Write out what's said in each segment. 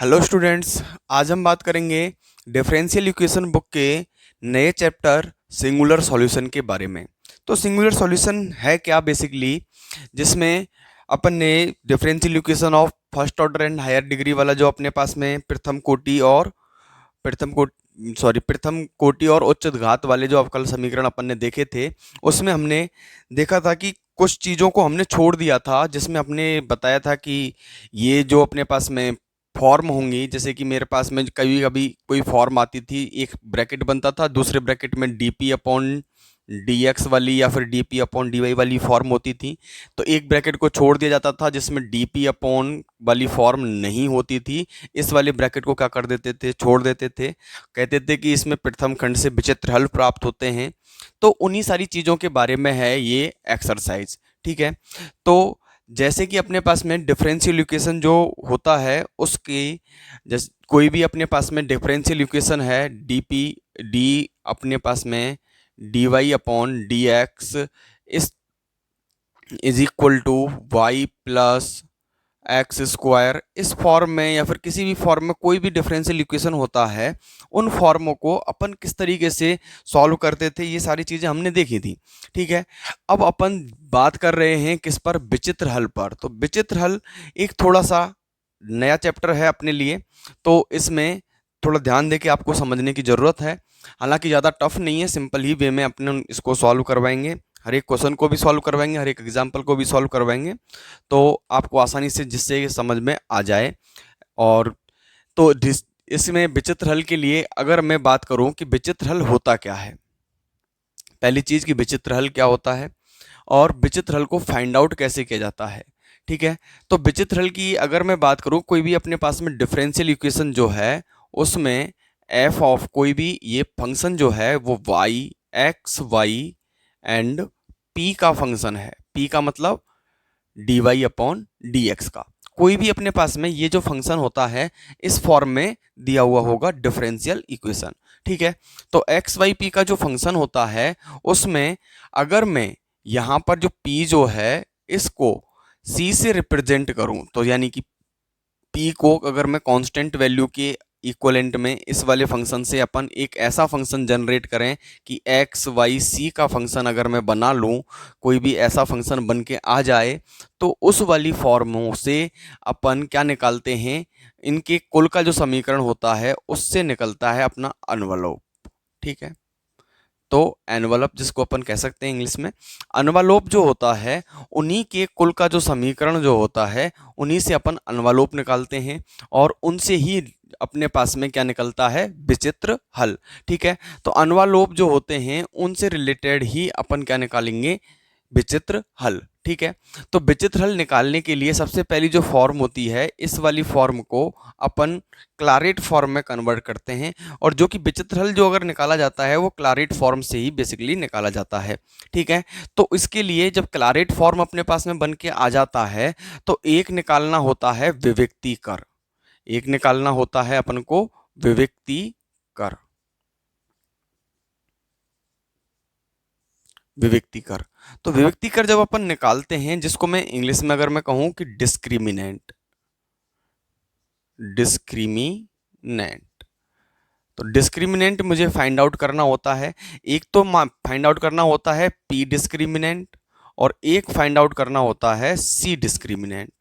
Hello students. आज हम बात करेंगे डिफरेंशियल इक्वेशन बुक के नए चैप्टर सिंगुलर सॉल्यूशन के बारे में। तो सिंगुलर सॉल्यूशन है क्या बेसिकली, जिसमें अपन ने differential equation of first order and higher degree वाला जो अपने पास में प्रथम कोटि और उच्च घात वाले जो अवकल समीकरण अपन ने देखे थे, उसमें हमने देखा था कि कुछ चीज़ों को हमने छोड़ दिया था, जिसमें हमने बताया था कि ये जो अपने पास में फॉर्म होंगी, जैसे कि मेरे पास में कभी कभी कोई फॉर्म आती थी, एक ब्रैकेट बनता था, दूसरे ब्रैकेट में डीपी अपॉन डीएक्स वाली या फिर डीपी अपॉन डीवाई वाली फॉर्म होती थी। तो एक ब्रैकेट को छोड़ दिया जाता था जिसमें डीपी अपॉन वाली फॉर्म नहीं होती थी। इस वाले ब्रैकेट को क्या कर देते थे, छोड़ देते थे। कहते थे कि इसमें प्रथम खंड से विचित्र हल प्राप्त होते हैं। तो उन्हीं सारी चीज़ों के बारे में है ये एक्सरसाइज। ठीक है। तो जैसे कि अपने पास में डिफरेंशियल इक्वेशन जो होता है उसकी, जैसे कोई भी अपने पास में डिफरेंशियल इक्वेशन है, डी अपने पास में D Y upon D x is equal to Y plus X square, इस फॉर्म में या फिर किसी भी फॉर्म में कोई भी डिफरेंशियल इक्वेशन होता है, उन फॉर्मों को अपन किस तरीके से सॉल्व करते थे, ये सारी चीज़ें हमने देखी थी। ठीक है। अब अपन बात कर रहे हैं किस पर, विचित्र हल पर। तो विचित्र हल एक थोड़ा सा नया चैप्टर है अपने लिए, तो इसमें थोड़ा ध्यान दे के आपको समझने की ज़रूरत है। हालांकि ज़्यादा टफ नहीं है, सिंपल ही वे में अपने इसको सॉल्व करवाएंगे, हर एक क्वेश्चन को भी सॉल्व करवाएंगे, हर एक एग्जाम्पल को भी सॉल्व करवाएंगे, तो आपको आसानी से जिससे ये समझ में आ जाए। और तो इसमें विचित्र हल के लिए अगर मैं बात करूं कि विचित्र हल होता क्या है, पहली चीज़ कि विचित्र हल क्या होता है और विचित्र हल को फाइंड आउट कैसे किया जाता है। ठीक है। तो विचित्र हल की अगर मैं बात करूं, कोई भी अपने पास में डिफरेंशियल इक्वेशन जो है उसमें एफ ऑफ कोई भी ये फंक्शन जो है वो Y X Y and P का फंक्शन है। पी का मतलब D Y upon D X का। कोई भी अपने पास में ये जो फंक्शन होता है इस फॉर्म में दिया हुआ होगा डिफरेंशियल इक्वेशन। ठीक है। तो एक्स वाई पी का जो फंक्शन होता है उसमें अगर मैं यहाँ पर जो पी जो है इसको सी से रिप्रेजेंट करूँ, तो यानी कि पी को अगर मैं कांस्टेंट वैल्यू के इक्वलेंट में इस वाले फंक्शन से अपन एक ऐसा फंक्शन जनरेट करें कि एक्स वाई सी का फंक्शन अगर मैं बना लूँ, कोई भी ऐसा फंक्शन बन के आ जाए, तो उस वाली फॉर्मों से अपन क्या निकालते हैं, इनके कुल का जो समीकरण होता है उससे निकलता है अपना अनवलोप। ठीक है। तो एनवलप जिसको अपन कह सकते हैं इंग्लिश में, अनवलोप जो होता है उन्हीं के कुल का जो समीकरण जो होता है उन्हीं से अपन अनवलोप निकालते हैं और उनसे ही अपने पास में क्या निकलता है, विचित्र हल। ठीक है। तो अनवलोप जो होते हैं उनसे रिलेटेड ही अपन क्या निकालेंगे, विचित्र हल। ठीक है। तो विचित्र हल निकालने के लिए सबसे पहली जो फॉर्म होती है, इस वाली फॉर्म को अपन क्लारेट फॉर्म में कन्वर्ट करते हैं, और जो कि विचित्र हल जो अगर निकाला जाता है वो क्लारेट फॉर्म से ही बेसिकली निकाला जाता है। ठीक है। तो इसके लिए जब क्लारेट फॉर्म अपने पास में बन के आ जाता है तो एक निकालना होता है विविक्ति कर, एक निकालना होता है अपन को विविक्ति कर, विविक्ति कर। तो विविक्ति कर जब अपन निकालते हैं, जिसको मैं इंग्लिश में अगर मैं कहूं कि डिस्क्रिमिनेंट, डिस्क्रिमिनेंट, तो डिस्क्रिमिनेंट मुझे फाइंड आउट करना होता है। एक तो फाइंड आउट करना होता है पी डिस्क्रिमिनेंट और एक फाइंड आउट करना होता है सी डिस्क्रिमिनेंट।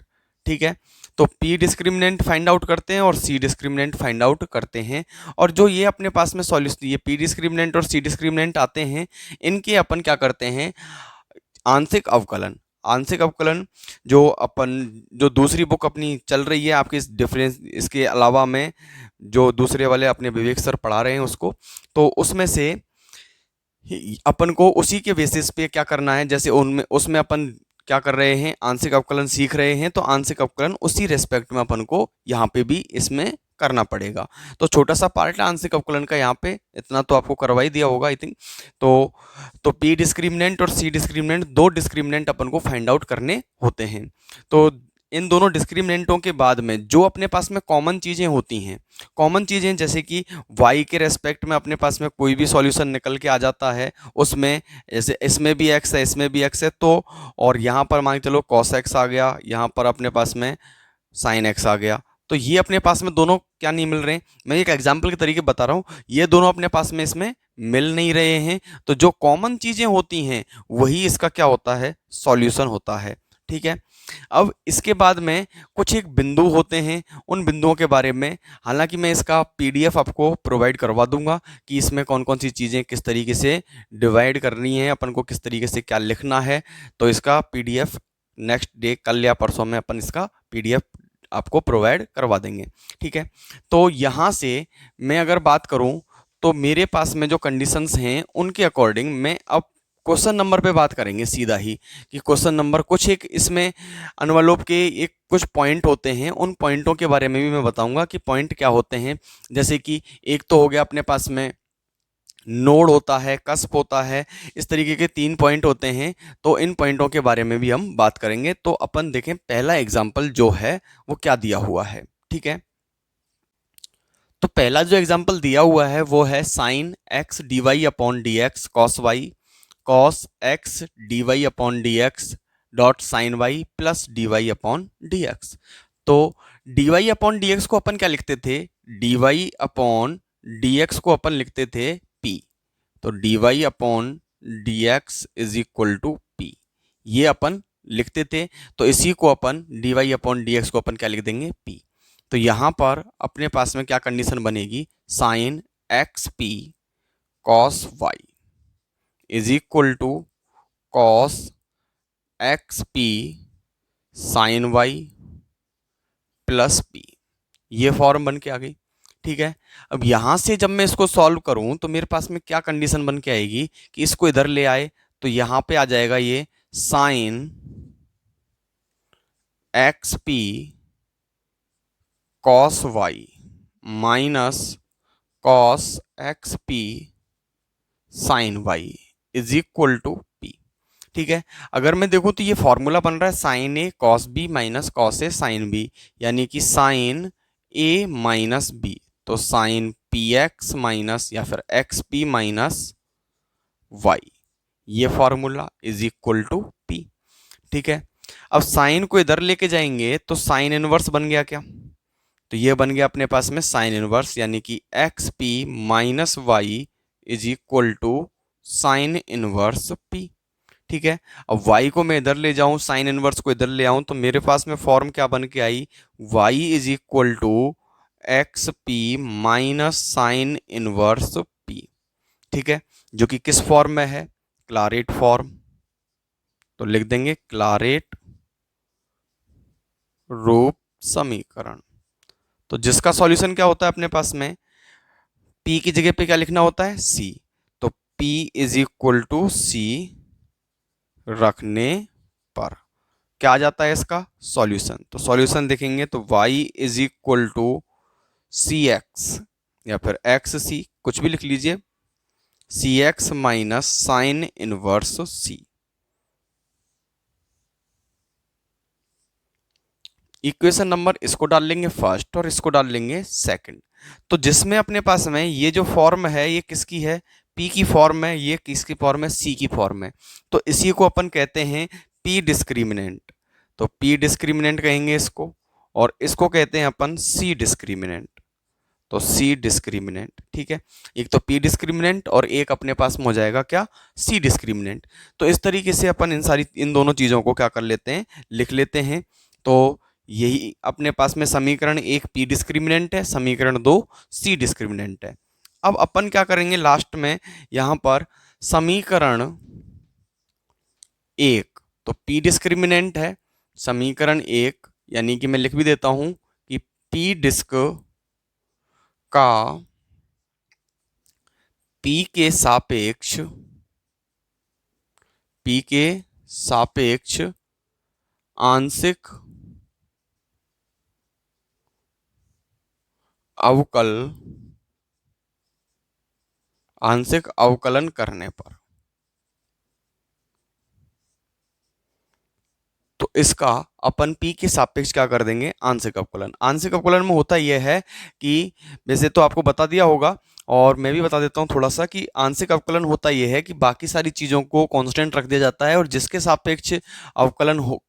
ठीक है। तो पी डिस्क्रिमिनेंट फाइंड आउट करते हैं और सी डिस्क्रिमिनेंट फाइंड आउट करते हैं, और जो ये अपने पास में सॉल्यूशन, ये पी डिस्क्रिमिनेंट और सी डिस्क्रिमिनेंट आते हैं, इनके अपन क्या करते हैं, आंशिक अवकलन। आंशिक अवकलन जो अपन, जो दूसरी बुक अपनी चल रही है आपके इस डिफरेंस, इसके अलावा में जो दूसरे वाले अपने विवेक सर पढ़ा रहे हैं उसको, तो उसमें से अपन को उसी के बेसिस पे क्या करना है, जैसे उनमें उसमें अपन क्या कर रहे हैं, आंशिक अवकलन सीख रहे हैं, तो आंशिक अवकलन उसी रेस्पेक्ट में अपन को यहाँ पे भी इसमें करना पड़ेगा। तो छोटा सा पार्ट है आंशिक अवकलन का, यहाँ पे इतना तो आपको करवा ही दिया होगा आई थिंक। तो पी डिस्क्रिमिनेंट और सी डिस्क्रिमिनेंट, दो डिस्क्रिमिनेंट अपन को फाइंड आउट करने होते हैं। तो इन दोनों डिस्क्रिमिनेंटों के बाद में जो अपने पास में कॉमन चीज़ें होती हैं, कॉमन चीज़ें जैसे कि y के रेस्पेक्ट में अपने पास में कोई भी सॉल्यूशन निकल के आ जाता है, उसमें जैसे इसमें भी x है, इसमें भी x है, तो और यहाँ पर मान के चलो cos x आ गया, यहाँ पर अपने पास में sin x आ गया, तो ये अपने पास में दोनों क्या नहीं मिल रहे हैं, मैं एक एग्जाम्पल के तरीके बता रहा हूँ, ये दोनों अपने पास में इसमें मिल नहीं रहे हैं। तो जो कॉमन चीजें होती हैं वही इसका क्या होता है, सॉल्यूशन होता है। ठीक है, अब इसके बाद में कुछ एक बिंदु होते हैं, उन बिंदुओं के बारे में हालांकि मैं इसका पीडीएफ आपको प्रोवाइड करवा दूंगा कि इसमें कौन कौन सी चीज़ें किस तरीके से डिवाइड करनी है, अपन को किस तरीके से क्या लिखना है। तो इसका पीडीएफ नेक्स्ट डे, कल या परसों में अपन इसका पीडीएफ आपको प्रोवाइड करवा देंगे। ठीक है, तो यहाँ से मैं अगर बात करूँ तो मेरे पास में जो कंडीशंस हैं उनके अकॉर्डिंग मैं अब क्वेश्चन नंबर पे बात करेंगे सीधा ही, कि क्वेश्चन नंबर कुछ एक इसमें अनवलोप के एक कुछ पॉइंट होते हैं, उन पॉइंटों के बारे में भी मैं बताऊंगा कि पॉइंट क्या होते हैं। जैसे कि एक तो हो गया अपने पास में नोड होता है, कस्प होता है, इस तरीके के 3 पॉइंट होते हैं। तो इन पॉइंटों के बारे में भी हम बात करेंगे। तो अपन देखें पहला एग्जाम्पल जो है वो क्या दिया हुआ है। ठीक है, तो पहला जो एग्जाम्पल दिया हुआ है वो है sine x d Y upon D x cos y, cos x d Y upon D x dot sine Y plus d Y upon D x. तो d Y upon D x को अपन क्या लिखते थे, d Y upon D x को अपन लिखते थे पी। तो d Y upon D x is equal to p, ये अपन लिखते थे। तो इसी को अपन d Y upon D x को अपन क्या लिख देंगे, पी। तो यहां पर अपने पास में क्या कंडीशन बनेगी, sine X P cos Y is equal to cos X P sine Y plus P, ये फॉर्म बन के आ गई। ठीक है, अब यहां से जब मैं इसको सॉल्व करूं तो मेरे पास में क्या कंडीशन बन के आएगी कि इसको इधर ले आए तो यहां पे आ जाएगा ये sine X P cos Y minus cos X P sine Y is equal to P. ठीक है, अगर मैं देखूं तो ये फॉर्मूला बन रहा है sine A cos B minus cos A sine B, यानी कि साइन ए माइनस बी। तो साइन पी एक्स माइनस या फिर एक्स पी माइनस वाई, ये formula is equal to P. ठीक है, अब साइन को इधर लेके जाएंगे तो साइन इनवर्स बन गया क्या, तो ये बन गया अपने पास में साइन इनवर्स, यानी कि X P minus Y is equal to sine inverse P. ठीक है, अब y को मैं इधर ले जाऊं, साइन इनवर्स को इधर ले आऊं, तो मेरे पास में फॉर्म क्या बन के आई, y is equal to X P minus sine inverse P. ठीक है, जो कि किस फॉर्म में है, क्लारेट फॉर्म। तो लिख देंगे क्लारेट रूप समीकरण। तो जिसका सॉल्यूशन क्या होता है अपने पास में, p की जगह पे क्या लिखना होता है, c। तो p is equal to c रखने पर क्या आ जाता है इसका सॉल्यूशन। तो सॉल्यूशन देखेंगे तो y is equal to C X या फिर एक्स सी, कुछ भी लिख लीजिए, C X minus sine inverse C. Equation number इसको डाल लेंगे फर्स्ट और इसको डाल लेंगे सेकंड। तो जिसमें अपने पास में ये जो फॉर्म है ये किसकी है, P की फॉर्म है, ये किसकी फॉर्म है, C की फॉर्म है। तो इसी को अपन कहते हैं P डिस्क्रिमिनेंट। तो P डिस्क्रिमिनेंट कहेंगे इसको, और इसको कहते हैं अपन C डिस्क्रिमिनेंट। तो C डिस्क्रिमिनेंट। ठीक है, एक तो P डिस्क्रिमिनेंट और एक अपने पास में हो जाएगा क्या, C डिस्क्रिमिनेंट। तो इस तरीके से अपन इन दोनों चीज़ों को क्या कर लेते हैं, लिख लेते हैं। तो यही अपने पास में समीकरण 1 P डिस्क्रिमिनेंट है, समीकरण 2 C डिस्क्रिमिनेंट है। अब अपन क्या करेंगे लास्ट में, यहां पर समीकरण 1 तो P डिस्क्रिमिनेंट है, समीकरण 1 यानी कि मैं लिख भी देता हूं कि P डिस्क का P के सापेक्ष आंशिक अवकलन करने पर, तो इसका अपन P के सापेक्ष क्या कर देंगे, आंशिक अवकलन। आंशिक अवकलन में होता यह है कि वैसे तो आपको बता दिया होगा और मैं भी बता देता हूं थोड़ा सा, कि आंशिक अवकलन होता यह है कि बाकी सारी चीज़ों को कांस्टेंट रख दिया जाता है और जिसके सापेक्ष अवकलन हो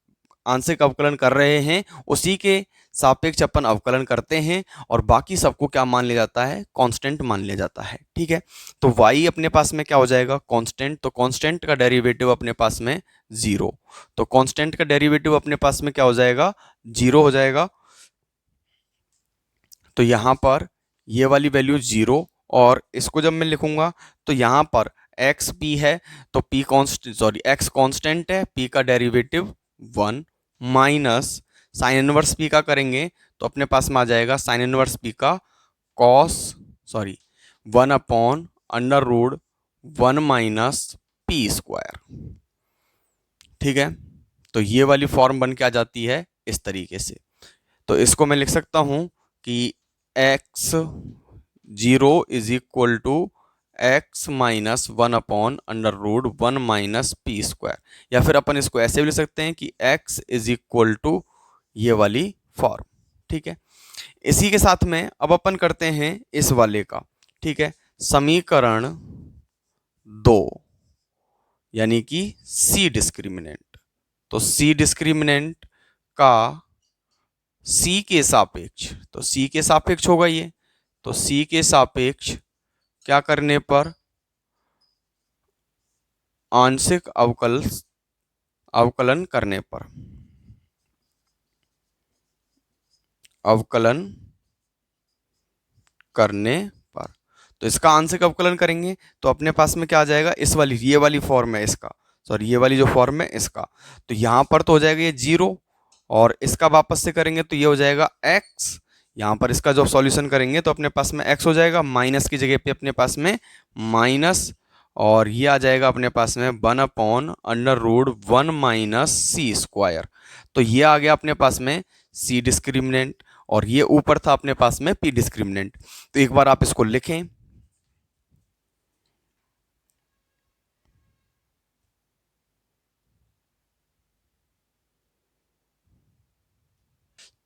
आंशिक अवकलन कर रहे हैं उसी के सापेक्ष अपन अवकलन करते हैं और बाकी सबको क्या मान लिया जाता है, कांस्टेंट मान लिया जाता है। ठीक है, तो y अपने पास में क्या हो जाएगा, कांस्टेंट। तो कांस्टेंट का डेरिवेटिव अपने पास में 0, तो कांस्टेंट का डेरिवेटिव अपने पास में क्या हो जाएगा, 0 हो जाएगा। तो यहां पर ये वाली वैल्यू 0, और इसको जब मैं लिखूंगा तो यहां पर एक्स पी है, तो P constant, sorry x constant है, पी का derivative 1 minus sine inverse P का करेंगे तो अपने पास में आ जाएगा साइन इनवर्स पी का cos, sorry 1/√1 minus P square. ठीक है, तो ये वाली फॉर्म बन के आ जाती है इस तरीके से। तो इसको मैं लिख सकता हूं कि x0 is equal to X minus 1/√1 minus P square, या फिर अपन इसको ऐसे भी लिख सकते हैं कि x इज इक्वल टू ये वाली फॉर्म। ठीक है, इसी के साथ में अब अपन करते हैं इस वाले का। ठीक है, समीकरण 2 यानी कि सी डिस्क्रिमिनेंट। तो सी डिस्क्रिमिनेंट का सी के सापेक्ष, तो सी के सापेक्ष होगा ये, तो सी के सापेक्ष क्या करने पर, आंशिक अवकलन करने पर, अवकलन करने पर, तो इसका आंशिक अवकलन करेंगे तो अपने पास में क्या आ जाएगा, इस वाली, ये वाली फॉर्म है इसका, सॉरी ये वाली जो फॉर्म है इसका, तो यहां पर तो हो जाएगा ये 0, और इसका वापस से करेंगे तो ये हो जाएगा x। यहां पर इसका जो सॉल्यूशन करेंगे तो अपने पास में x हो जाएगा, माइनस की जगह पे अपने पास में माइनस, और ये आ जाएगा अपने पास में 1/√1 माइनस सी स्क्वायर। तो ये आ गया अपने पास में सी डिस्क्रिमिनेंट, और ये ऊपर था अपने पास में पी डिस्क्रिमिनेंट। तो एक बार आप इसको लिखें।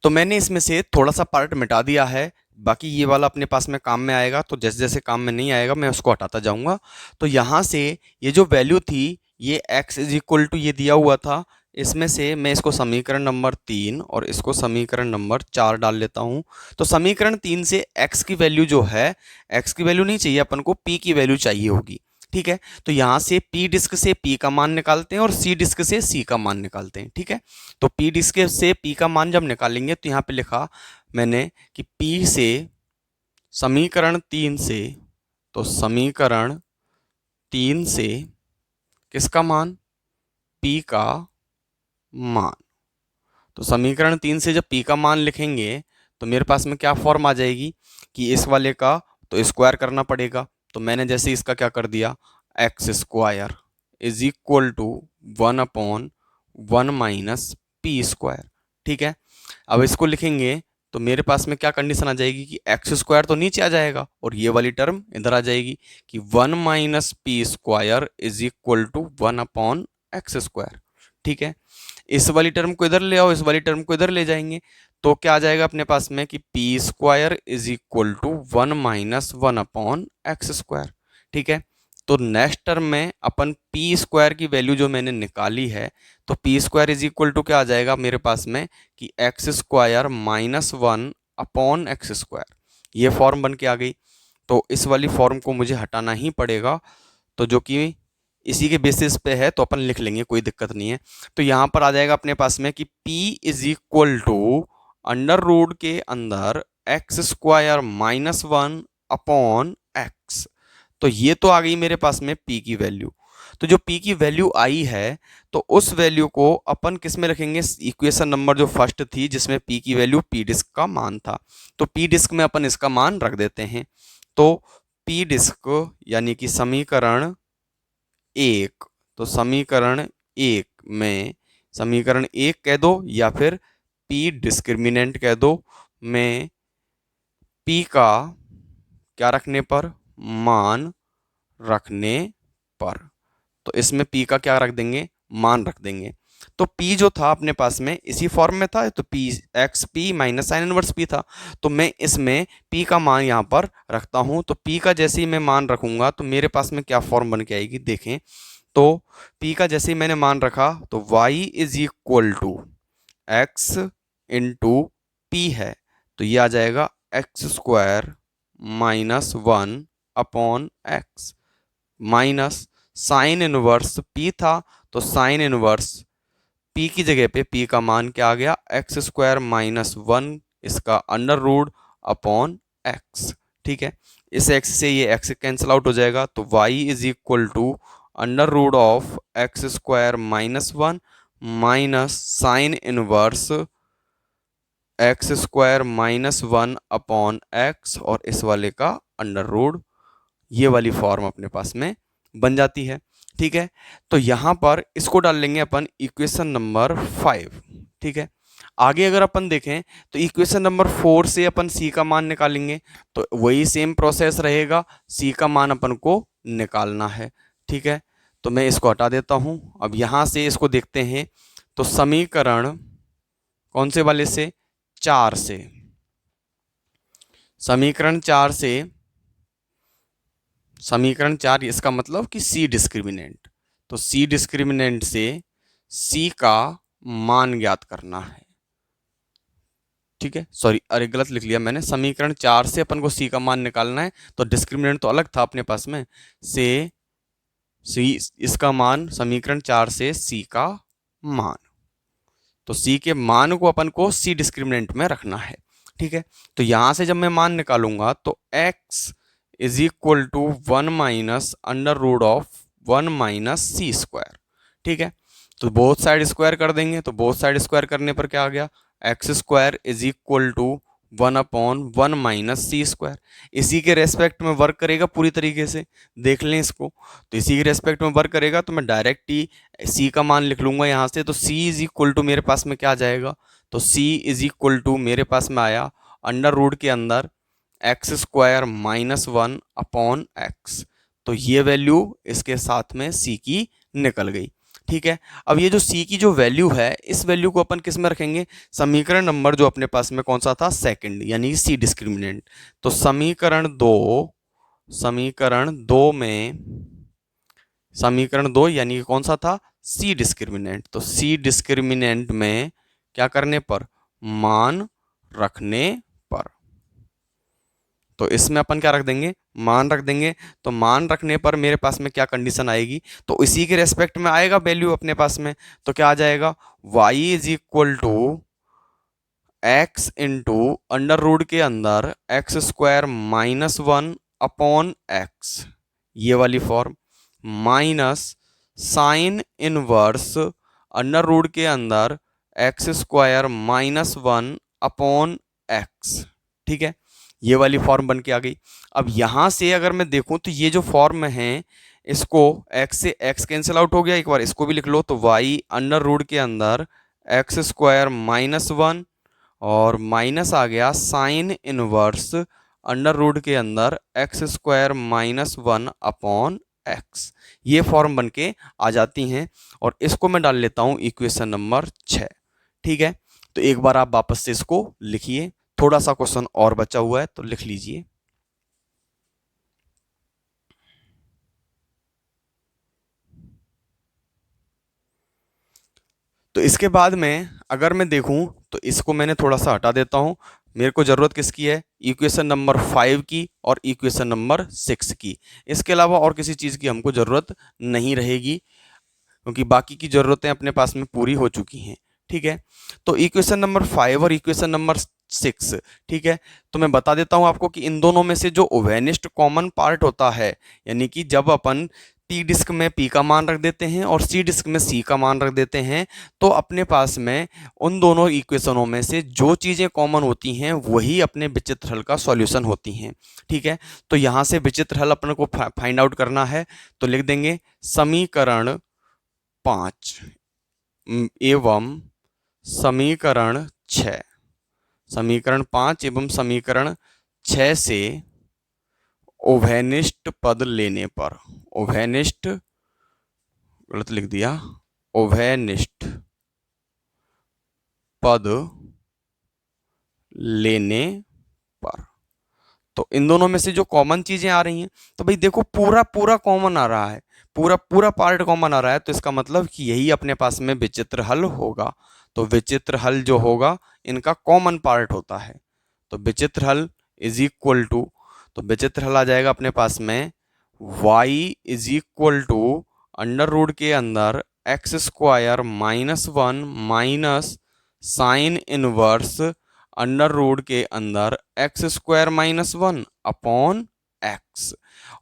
तो मैंने इसमें से थोड़ा सा पार्ट मिटा दिया है, बाकी ये वाला अपने पास में काम में आएगा, तो जैसे जैसे काम में नहीं आएगा मैं उसको हटाता जाऊंगा। तो यहाँ से ये जो वैल्यू थी, ये x इज इक्वल टू ये दिया हुआ था, इसमें से मैं इसको समीकरण नंबर 3 और इसको समीकरण नंबर 4 डाल लेता हूँ। तो समीकरण 3 से x की वैल्यू जो है, x की वैल्यू नहीं चाहिए अपन को, p की वैल्यू चाहिए होगी। ठीक है, तो यहां से p डिस्क से p का मान निकालते हैं और c डिस्क से c का मान निकालते हैं। ठीक है, तो p डिस्क से p का मान जब निकालेंगे तो यहां पे लिखा मैंने कि p से समीकरण 3 से, तो समीकरण 3 से किसका मान, p का मान। तो समीकरण 3 से जब p का मान लिखेंगे तो मेरे पास में क्या फॉर्म आ जाएगी कि इस वाले का तो स्क्वायर करना पड़ेगा। तो मैंने जैसे इसका क्या कर दिया, X square is equal to 1/1 minus P square. ठीक है, अब इसको लिखेंगे तो मेरे पास में क्या कंडीशन आ जाएगी कि एक्स स्क्वायर तो नीचे आ जाएगा और ये वाली टर्म इधर आ जाएगी कि 1 minus P square is equal to 1/एक्स स्क्वायर। ठीक है, इस वाली टर्म को इधर ले आओ, इस वाली टर्म को इधर ले जाएंगे तो क्या आ जाएगा अपने पास में कि p square is equal to 1 minus 1/एक्स स्क्वायर। ठीक है, तो नेक्स्ट टर्म में अपन पी स्क्वायर की वैल्यू जो मैंने निकाली है, तो p square is equal to क्या आ जाएगा मेरे पास में कि एक्स स्क्वायर माइनस 1/एक्स स्क्वायर। ये फॉर्म बन के आ गई, तो इस वाली फॉर्म को मुझे हटाना ही पड़ेगा, तो जो कि इसी के बेसिस पे है तो अपन लिख लेंगे, कोई दिक्कत नहीं है। तो यहाँ पर आ जाएगा अपने पास में कि p is equal to under root के अंदर एक्स स्क्वायर माइनस 1/x। तो ये तो आ गई मेरे पास में p की वैल्यू। तो जो p की वैल्यू आई है तो उस वैल्यू को अपन किस में रखेंगे, इक्वेशन नंबर जो फर्स्ट थी जिसमें p की वैल्यू p डिस्क का मान था, तो p डिस्क में अपन इसका मान रख देते हैं। तो p डिस्क यानी कि समीकरण 1, तो समीकरण 1 में समीकरण 1 कह दो या फिर p डिस्क्रिमिनेंट कह दो, में p का क्या रखने पर, मान रखने पर, तो इसमें p का क्या रख देंगे, मान रख देंगे। तो p जो था अपने पास में इसी फॉर्म में था, तो p x P minus sine inverse p था, तो मैं इसमें p का मान यहाँ पर रखता हूँ। तो p का जैसे ही मैं मान रखूंगा तो मेरे पास में क्या फॉर्म बन के आएगी, देखें। तो p का जैसे ही मैंने मान रखा तो y is equal to X into P है, तो ये आ जाएगा X square minus 1 upon X, minus sine inverse P था, तो साइन इनवर्स पी की जगह पे पी का मान क्या आ गया, एक्स स्क्वायर माइनस 1, इसका अंडर रूट अपॉन एक्स। ठीक है, इस एक्स से ये एक्स कैंसिल आउट हो जाएगा, तो y is equal to under root of X square minus 1 minus sine inverse X square minus 1 upon X, और इस वाले का अंडर रूट, ये वाली फॉर्म अपने पास में बन जाती है। ठीक है, तो यहां पर इसको डाल लेंगे अपन इक्वेशन नंबर 5। ठीक है, आगे अगर अपन देखें तो इक्वेशन नंबर 4 से अपन c का मान निकालेंगे, तो वही सेम प्रोसेस रहेगा, c का मान अपन को निकालना है। ठीक है, तो मैं इसको हटा देता हूं। अब यहां से इसको देखते हैं, तो समीकरण कौन से वाले से, 4 से, समीकरण 4 से, समीकरण 4 इसका मतलब कि सी डिस्क्रिमिनेंट, तो सी डिस्क्रिमिनेंट से सी का मान ज्ञात करना है। ठीक है, सॉरी, अरे गलत लिख लिया मैंने, समीकरण 4 से अपन को सी का मान निकालना है, तो डिस्क्रिमिनेंट तो अलग था अपने पास में, से सी, इसका मान, समीकरण 4 से सी का मान, तो सी के मान को अपन को सी डिस्क्रिमिनेंट में रखना है। ठीक है, तो यहां से जब मैं मान निकालूंगा तो x is equal to 1 minus under root of 1 minus C square. ठीक है, तो बोथ साइड स्क्वायर कर देंगे, तो बोथ साइड स्क्वायर करने पर क्या आ गया, X square is equal to 1 upon 1 minus C square. इसी के रेस्पेक्ट में वर्क करेगा पूरी तरीके से, देख लें इसको, तो इसी के रेस्पेक्ट में वर्क करेगा, तो मैं डायरेक्ट ही सी का मान लिख लूंगा यहाँ से, तो सी इज इक्वल टू मेरे पास में क्या आ जाएगा, तो सी इज इक्वल टू मेरे पास में आया अंडर रूट के अंदर X square minus 1 upon x, तो ये वैल्यू इसके साथ में सी की निकल गई। ठीक है, अब ये जो सी की जो वैल्यू है, इस वैल्यू को अपन किस में रखेंगे, समीकरण नंबर जो अपने पास में कौन सा था, सेकंड, यानी सी डिस्क्रिमिनेंट। तो समीकरण दो यानी कि कौन सा था, सी डिस्क्रिमिनेंट, तो सी डिस्क्रिमिनेंट में क्या करने पर, मान रखने पर, तो इसमें अपन क्या रख देंगे, मान रख देंगे, तो मान रखने पर मेरे पास में क्या कंडीशन आएगी, तो इसी के रेस्पेक्ट में आएगा वैल्यू अपने पास में, तो क्या आ जाएगा, y is equal to X into under root के अंदर X square minus 1 upon X, ये वाली form, minus sine inverse under root के अंदर X square minus 1 upon X. ठीक है, ये वाली फॉर्म बन के आ गई। अब यहां से अगर मैं देखूं तो ये जो फॉर्म है, इसको x से x कैंसिल आउट हो गया, एक बार इसको भी लिख लो, तो y अंडर रूट के अंदर एक्स स्क्वायर माइनस 1 और माइनस आ गया साइन इनवर्स अंडर रूट के अंदर X square minus 1 upon X, ये फॉर्म बन के आ जाती हैं, और इसको मैं डाल लेता हूं इक्वेशन नंबर 6। ठीक है, तो एक बार आप वापस से इसको लिखिए, थोड़ा सा क्वेश्चन और बचा हुआ है तो लिख लीजिए। तो इसके बाद में अगर मैं देखूं तो इसको मैंने थोड़ा सा हटा देता हूं, मेरे को जरूरत किसकी है, इक्वेशन नंबर 5 की और इक्वेशन नंबर 6 की, इसके अलावा और किसी चीज की हमको जरूरत नहीं रहेगी, क्योंकि बाकी की जरूरतें अपने पास में पूरी हो चुकी हैं। ठीक है, तो इक्वेशन नंबर 5 और इक्वेशन नंबर 6, ठीक है, तो मैं बता देता हूं आपको कि इन दोनों में से जो ओवेनिस्ट कॉमन पार्ट होता है, यानी कि जब अपन पी डिस्क में पी का मान रख देते हैं और सी डिस्क में सी का मान रख देते हैं, तो अपने पास में उन दोनों इक्वेशनों में से जो चीज़ें कॉमन होती हैं वही अपने विचित्र हल का सॉल्यूशन होती हैं। ठीक है, तो यहाँ से विचित्र हल अपन को फाइंड आउट करना है, तो लिख देंगे समीकरण 5 एवं समीकरण 6, समीकरण 5 एवं समीकरण 6 से ओवेनिस्ट पद लेने पर, ओवेनिस्ट, गलत लिख दिया, ओवेनिस्ट पद लेने पर, तो इन दोनों में से जो कॉमन चीजें आ रही हैं, तो भाई देखो पूरा पूरा कॉमन आ रहा है, पूरा पूरा पार्ट कॉमन आ रहा है, तो इसका मतलब कि यही अपने पास में विचित्र हल होगा। तो विचित्र हल जो होगा इनका कॉमन पार्ट होता है। तो विचित्र हल इज इक्वल टू, तो विचित्र हल आ जाएगा अपने पास में y is equal to under root के अंदर X square -1 minus sine inverse under root के अंदर एक्स स्क्वायर -1 अपॉन एक्स।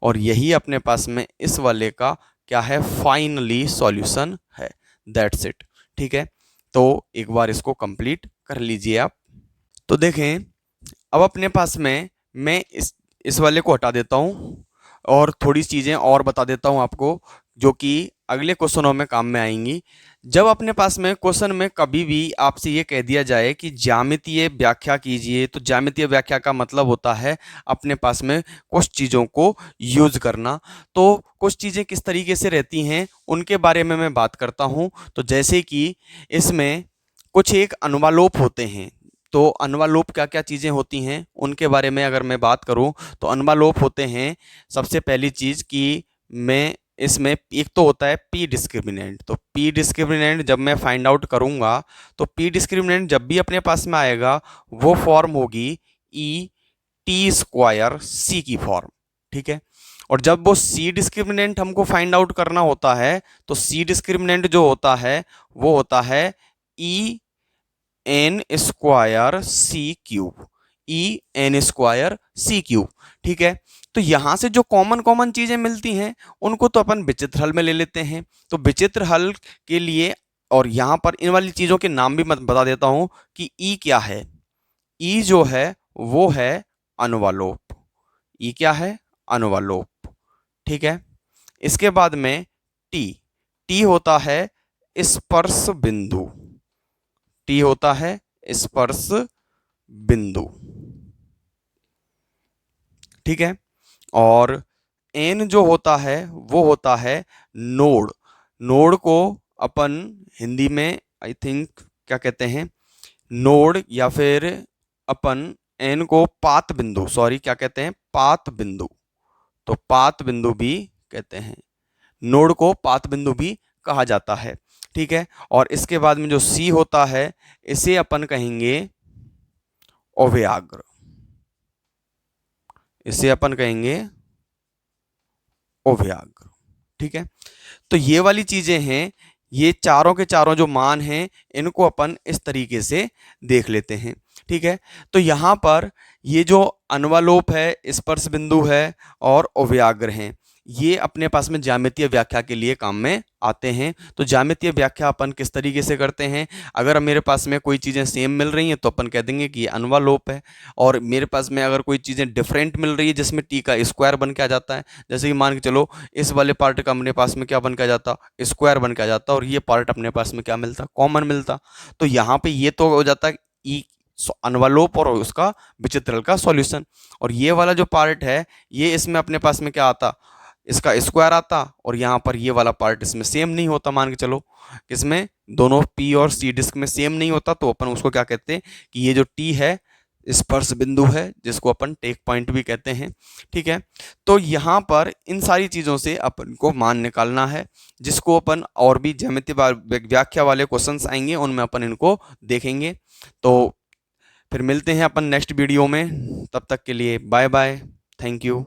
और यही अपने पास में इस वाले का क्या है, फाइनली सॉल्यूशन है। That's it. ठीक है, तो एक बार इसको कंप्लीट कर लीजिए आप। तो देखें, अब अपने पास में मैं इस वाले को हटा देता हूँ और थोड़ी चीज़ें और बता देता हूँ आपको, जो कि अगले क्वेश्चनों में काम में आएंगी। जब अपने पास में क्वेश्चन में कभी भी आपसे ये कह दिया जाए कि ज्यामितीय व्याख्या कीजिए, तो ज्यामितीय व्याख्या का मतलब होता है अपने पास में कुछ चीज़ों को यूज करना। तो कुछ चीज़ें किस तरीके से रहती हैं उनके बारे में मैं बात करता हूँ। तो जैसे कि इसमें कुछ एक अनुवालोप होते हैं। तो अनुवालोप क्या क्या चीज़ें होती हैं उनके बारे में अगर मैं बात करूं, तो अनुवालोप होते हैं सबसे पहली चीज़ कि मैं इसमें एक तो होता है पी डिस्क्रिमिनेंट। तो पी डिस्क्रिमिनेंट जब मैं फाइंड आउट करूंगा, तो पी डिस्क्रिमिनेंट जब भी अपने पास में आएगा वो फॉर्म होगी ई टी स्क्वायर सी की फॉर्म। ठीक है, और जब वो सी डिस्क्रिमिनेंट हमको फाइंड आउट करना होता है, तो सी डिस्क्रिमिनेंट जो होता है वो होता है ई एन स्क्वायर सी क्यूब, ई एन स्क्वायर सी क्यूब। ठीक है, तो यहां से जो कॉमन कॉमन चीजें मिलती हैं उनको तो अपन विचित्र हल में ले लेते हैं। तो विचित्र हल के लिए, और यहां पर इन वाली चीजों के नाम भी मैं बता देता हूं कि ई क्या है। ई जो है वो है अनुवालोप। ई क्या है, अनुवालोप। ठीक है, इसके बाद में टी, टी होता है स्पर्श बिंदु। टी होता है स्पर्श बिंदु। ठीक है, और एन जो होता है वो होता है नोड। नोड को अपन हिंदी में आई थिंक क्या कहते हैं, नोड, या फिर अपन एन को पात बिंदु, सॉरी क्या कहते हैं, पात बिंदु। तो पात बिंदु भी कहते हैं, नोड को पात बिंदु भी कहा जाता है। ठीक है, और इसके बाद में जो सी होता है इसे अपन कहेंगे अव्याग्र। इसे अपन कहेंगे अव्याग्र। ठीक है, तो ये वाली चीजें हैं, ये चारों के चारों जो मान हैं इनको अपन इस तरीके से देख लेते हैं। ठीक है, तो यहां पर ये जो अनुवालोप है, स्पर्श बिंदु है और अव्याग्र हैं, ये अपने पास में ज्यामितीय व्याख्या के लिए काम में आते हैं। तो ज्यामितीय व्याख्या अपन किस तरीके से करते हैं, अगर मेरे पास में कोई चीज़ें सेम मिल रही हैं तो अपन कह देंगे कि ये अनुवालोप है। और मेरे पास में अगर कोई चीज़ें डिफरेंट मिल रही है जिसमें टी का स्क्वायर बन के आ जाता है, जैसे कि मान के चलो इस वाले पार्ट का अपने पास में क्या बन के आ जाता, स्क्वायर बन के आ जाता, और ये पार्ट अपने पास में क्या मिलता, कॉमन मिलता। तो यहाँ पे ये तो हो जाता है ई अनुवालोप और उसका विचित्र का सॉल्यूशन। और ये वाला जो पार्ट है ये इसमें अपने पास में क्या आता, इसका स्क्वायर आता, और यहाँ पर ये वाला पार्ट इसमें सेम नहीं होता। मान के चलो इसमें दोनों पी और सी डिस्क में सेम नहीं होता, तो अपन उसको क्या कहते हैं कि ये जो टी है स्पर्श बिंदु है, जिसको अपन टेक पॉइंट भी कहते हैं। ठीक है, तो यहाँ पर इन सारी चीज़ों से अपन को मान निकालना है, जिसको अपन और भी ज्यामितीय व्याख्या वाले क्वेश्चंस आएंगे उनमें अपन इनको देखेंगे। तो फिर मिलते हैं अपन नेक्स्ट वीडियो में, तब तक के लिए बाय बाय, थैंक यू।